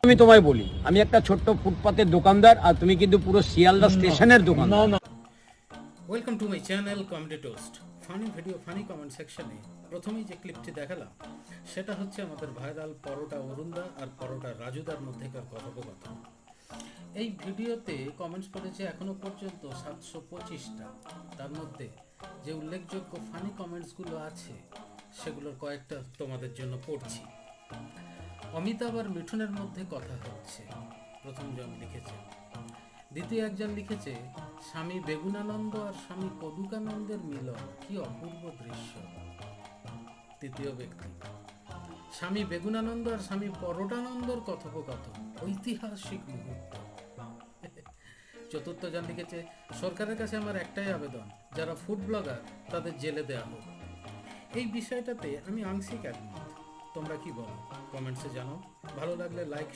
আমি তোমায় বলি, আমি একটা ছোট্ট ফুটপাতের দোকানদার, আর তুমি কিন্তু পুরো শিয়ালদা স্টেশনের দোকানদার। Welcome to my channel comedy toast. Funny video, funny comment সেকশনে প্রথমেই যে ক্লিপটি দেখালাম সেটা হচ্ছে আমাদের ভাইরাল পরোটা অরুণদা আর পরোটা রাজুদার মধ্যেকার কথোপকথন। এই ভিডিওতে কমেন্টস করেছে এখনো পর্যন্ত 725টা। তার মধ্যে যে উল্লেখযোগ্য ফানি কমেন্টসগুলো আছে সেগুলোর কয়েকটা তোমাদের জন্য পড়ছি। অমিতাভ আর মিঠুনের মধ্যে কথা হচ্ছে, প্রথম জন লিখেছে। দ্বিতীয় একজন লিখেছে, স্বামী বেগুনানন্দ আর স্বামী কদুকানন্দের মিলন, কি অপূর্ব দৃশ্য। তৃতীয় ব্যক্তি, স্বামী বেগুনানন্দ আর স্বামী পরোটানন্দর কথোপকথন, ঐতিহাসিক মুহূর্ত। চতুর্থ জন লিখেছে, সরকারের কাছে আমার একটাই আবেদন, যারা ফুড ব্লগার তাদের জেলে দেওয়া হোক। এই বিষয়টাতে আমি আংশিক একমত, তোমরা কি বলো কমেন্টসে জানাও। ভালো লাগলে লাইক